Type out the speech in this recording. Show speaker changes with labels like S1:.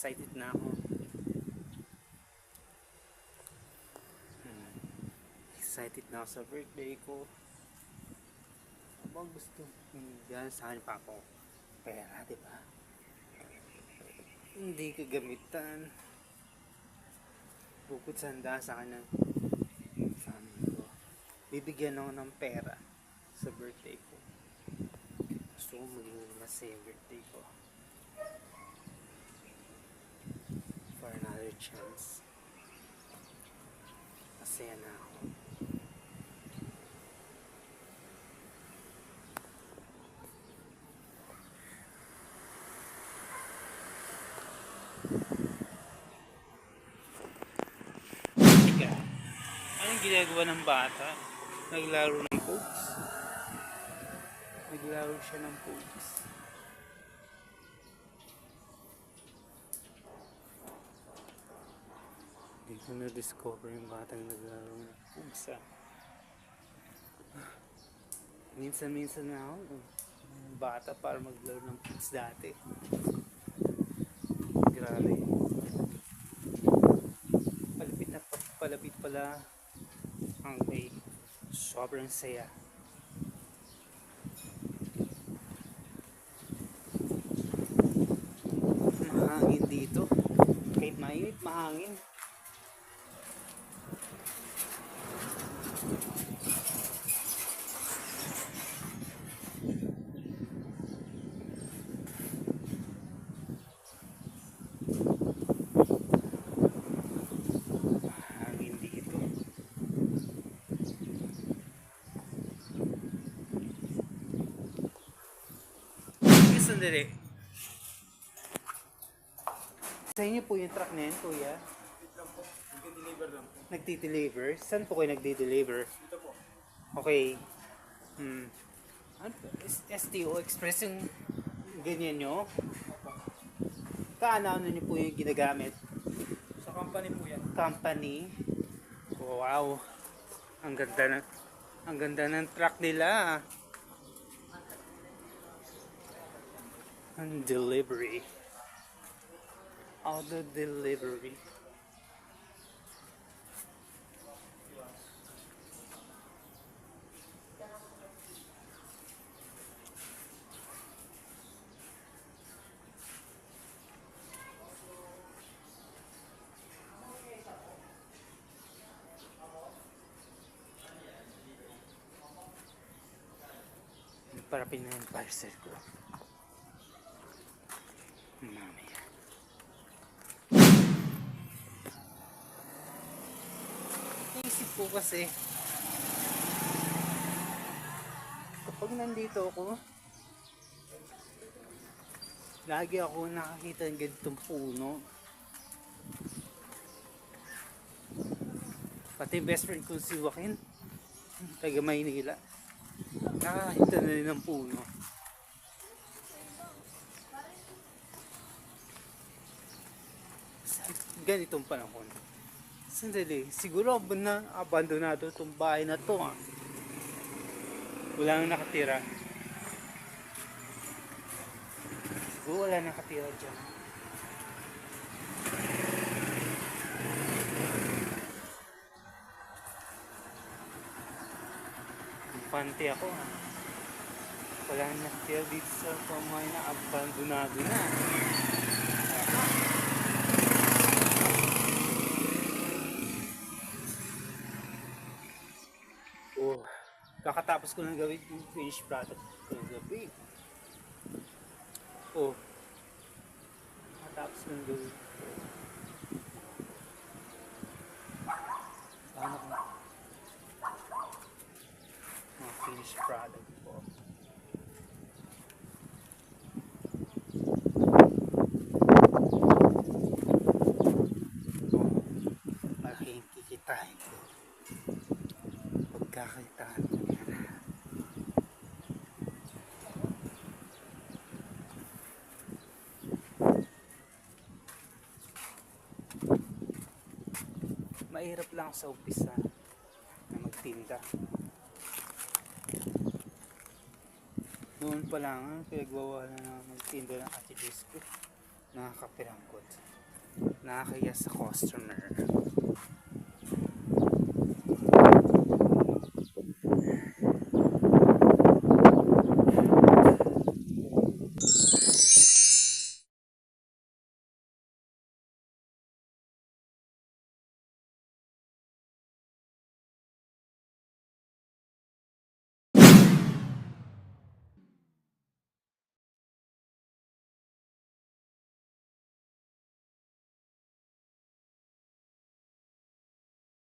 S1: excited na ako. Excited na ako sa birthday ko. Abang gusto. Yan sa akin pa ako. Pera, diba? Hindi kagamitan. Bukod sa handa sa akin ng family ko. Bibigyan ako ng pera sa birthday ko. Gusto ko maging masaya yung birthday ko. For another chance. Masaya na ako. Anong ginagawa ng bata? Naglaro ng pogs. Naglaro siya ng pogs. Hindi ko na-discover yung batang naglaro ng pogs Minsan-minsan na ako bata para maglaro ng pogs dati. Grabe. Palapit pala ang may sobrang saya. Mahangin dito. Kahit mainit, mahangin. Sandali. Sa inyo po yung truck na yan, kuya?
S2: Nagdi-deliver lang po.
S1: Nagdi-deliver? Saan po kayo nagdi-deliver?
S2: Dito po.
S1: Okay. Ano? STO Express yung ganyan nyo? Kaano nyo po yung ginagamit?
S2: Sa company po yan.
S1: Company? Wow. Ang ganda ng truck nila. Ang delivery. Auto delivery. Parapin na yung parcel ko. Mamaya. Naisip ko kasi kapag nandito ako, lagi ako nakakita ng ganitong puno. Pati best friend ko si Joaquin, taga Maynila, nakakita na rin ng puno. Ganitong panahon. Sandali, siguro abandonado itong bahay na to Wala nang nakatira. Siguro wala nakatira dyan. Pante ako Wala nang nakatira dito sa pamay na abandonado na. Kakatapos ko lang gawin yung finished product ko ng gabi. Kakatapos ko lang gawin. Sana ko mga finished product ko. Malaking kikitain ko. Pagkakitaan ko. Mahirap lang sa umpisa na magtinda. Noon pa lang, pinagwawala na magtinda ng Ate Disco. Nakakapirangkot. Nakakaya sa customer.